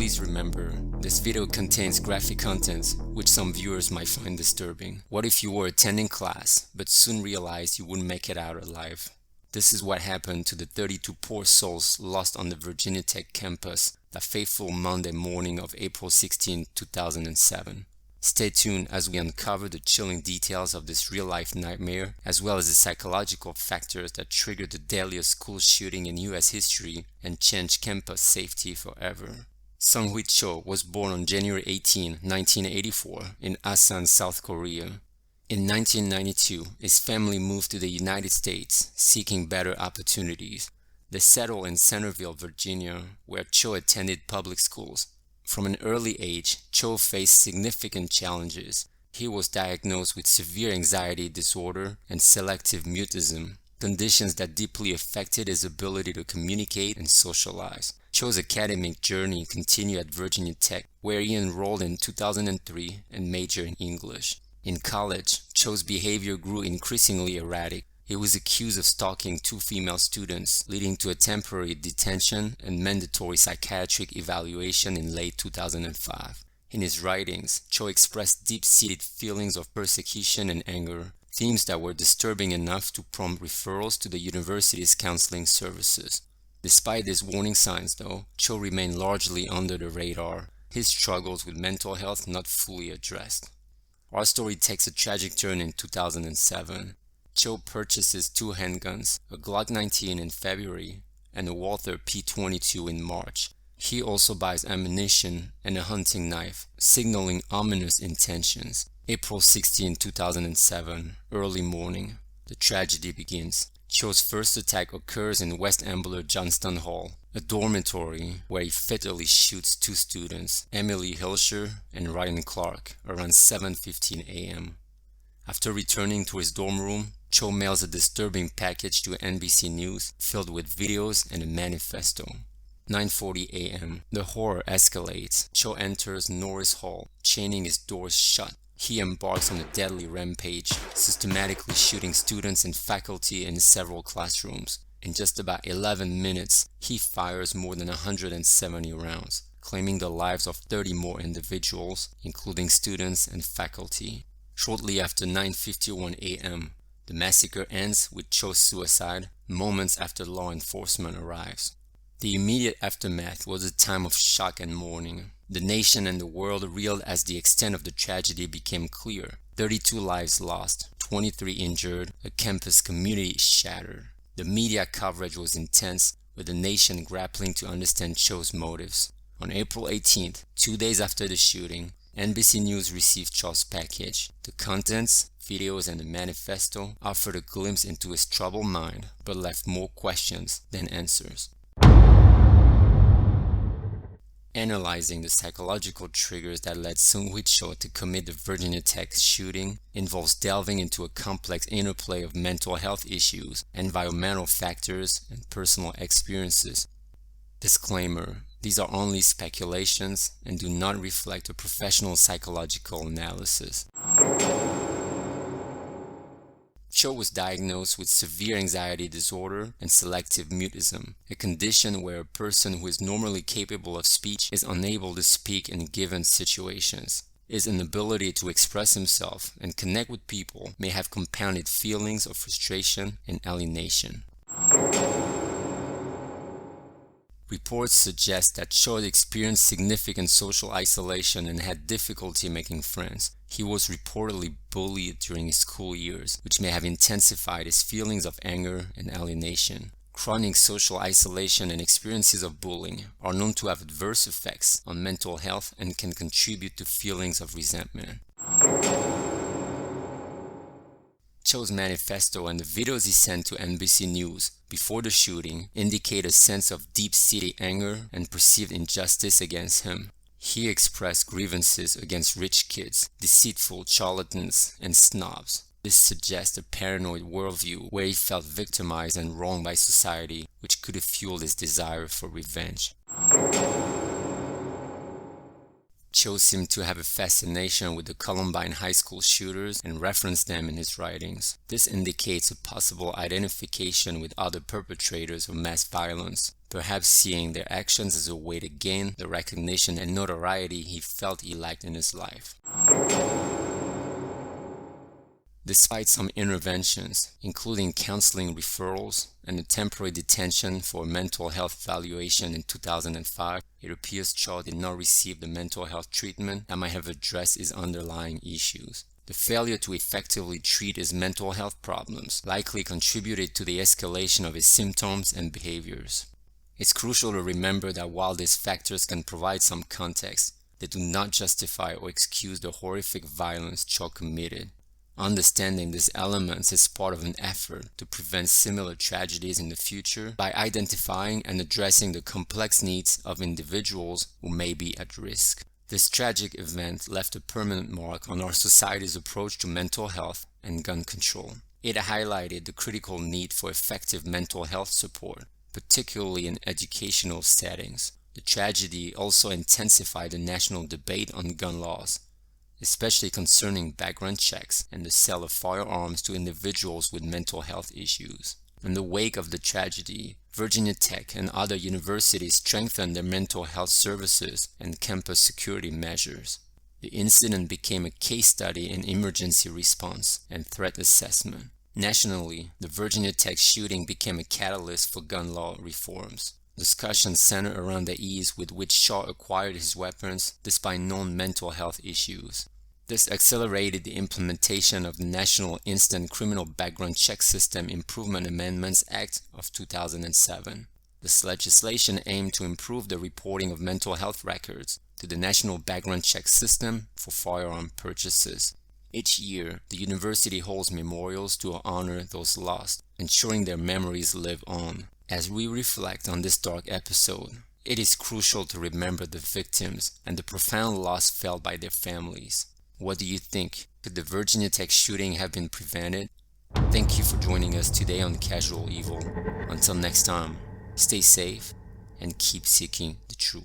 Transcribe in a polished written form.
Please remember, this video contains graphic content which some viewers might find disturbing. What if you were attending class but soon realized you wouldn't make it out alive? This is what happened to the 32 poor souls lost on the Virginia Tech campus that fateful Monday morning of April 16, 2007. Stay tuned as we uncover the chilling details of this real-life nightmare, as well as the psychological factors that triggered the deadliest school shooting in U.S. history and changed campus safety forever. Seung-Hui Cho was born on January 18, 1984, in Asan, South Korea. In 1992, his family moved to the United States, seeking better opportunities. They settled in Centerville, Virginia, where Cho attended public schools. From an early age, Cho faced significant challenges. He was diagnosed with severe anxiety disorder and selective mutism, conditions that deeply affected his ability to communicate and socialize. Cho's academic journey continued at Virginia Tech, where he enrolled in 2003 and majored in English. In college, Cho's behavior grew increasingly erratic. He was accused of stalking 2 female students, leading to a temporary detention and mandatory psychiatric evaluation in late 2005. In his writings, Cho expressed deep-seated feelings of persecution and anger, themes that were disturbing enough to prompt referrals to the university's counseling services. Despite these warning signs, though, Cho remained largely under the radar, his struggles with mental health not fully addressed. Our story takes a tragic turn in 2007. Cho purchases 2 handguns, a Glock 19 in February and a Walther P22 in March. He also buys ammunition and a hunting knife, signaling ominous intentions. April 16, 2007, early morning. The tragedy begins. Cho's first attack occurs in West Ambler Johnston Hall, a dormitory where he fatally shoots 2 students, Emily Hilscher and Ryan Clark, around 7:15 a.m. After returning to his dorm room, Cho mails a disturbing package to NBC News filled with videos and a manifesto. 9:40 a.m. The horror escalates. Cho enters Norris Hall, chaining his doors shut. He embarks on a deadly rampage, systematically shooting students and faculty in several classrooms. In just about 11 minutes, he fires more than 170 rounds, claiming the lives of 30 more individuals, including students and faculty. Shortly after 9:51 a.m., the massacre ends with Cho's suicide, moments after law enforcement arrives. The immediate aftermath was a time of shock and mourning. The nation and the world reeled as the extent of the tragedy became clear. 32 lives lost, 23 injured, a campus community shattered. The media coverage was intense, with the nation grappling to understand Cho's motives. On April 18th, 2 days after the shooting, NBC News received Cho's package. The contents, videos, and the manifesto offered a glimpse into his troubled mind, but left more questions than answers. Analyzing the psychological triggers that led Seung-Hui Cho to commit the Virginia Tech shooting involves delving into a complex interplay of mental health issues, environmental factors, and personal experiences. Disclaimer: these are only speculations and do not reflect a professional psychological analysis. Cho was diagnosed with severe anxiety disorder and selective mutism, a condition where a person who is normally capable of speech is unable to speak in given situations. His inability to express himself and connect with people may have compounded feelings of frustration and alienation. Reports suggest that Cho experienced significant social isolation and had difficulty making friends. He was reportedly bullied during his school years, which may have intensified his feelings of anger and alienation. Chronic social isolation and experiences of bullying are known to have adverse effects on mental health and can contribute to feelings of resentment. Cho's manifesto and the videos he sent to NBC News before the shooting indicate a sense of deep-seated anger and perceived injustice against him. He expressed grievances against rich kids, deceitful charlatans, and snobs. This suggests a paranoid worldview where he felt victimized and wronged by society, which could have fueled his desire for revenge. Cho seemed to have a fascination with the Columbine high school shooters and referenced them in his writings. This indicates a possible identification with other perpetrators of mass violence, perhaps seeing their actions as a way to gain the recognition and notoriety he felt he lacked in his life. Despite some interventions, including counseling referrals and a temporary detention for mental health evaluation in 2005, it appears Cho did not receive the mental health treatment that might have addressed his underlying issues. The failure to effectively treat his mental health problems likely contributed to the escalation of his symptoms and behaviors. It's crucial to remember that while these factors can provide some context, they do not justify or excuse the horrific violence Cho committed. Understanding these elements is part of an effort to prevent similar tragedies in the future by identifying and addressing the complex needs of individuals who may be at risk. This tragic event left a permanent mark on our society's approach to mental health and gun control. It highlighted the critical need for effective mental health support, particularly in educational settings. The tragedy also intensified the national debate on gun laws, especially concerning background checks and the sale of firearms to individuals with mental health issues. In the wake of the tragedy, Virginia Tech and other universities strengthened their mental health services and campus security measures. The incident became a case study in emergency response and threat assessment. Nationally, the Virginia Tech shooting became a catalyst for gun law reforms. Discussions centered around the ease with which Cho acquired his weapons despite known mental health issues. This accelerated the implementation of the National Instant Criminal Background Check System Improvement Amendments Act of 2007. This legislation aimed to improve the reporting of mental health records to the National Background Check System for firearm purchases. Each year, the university holds memorials to honor those lost, ensuring their memories live on. As we reflect on this dark episode, it is crucial to remember the victims and the profound loss felt by their families. What do you think? Could the Virginia Tech shooting have been prevented? Thank you for joining us today on Casual Evil. Until next time, stay safe and keep seeking the truth.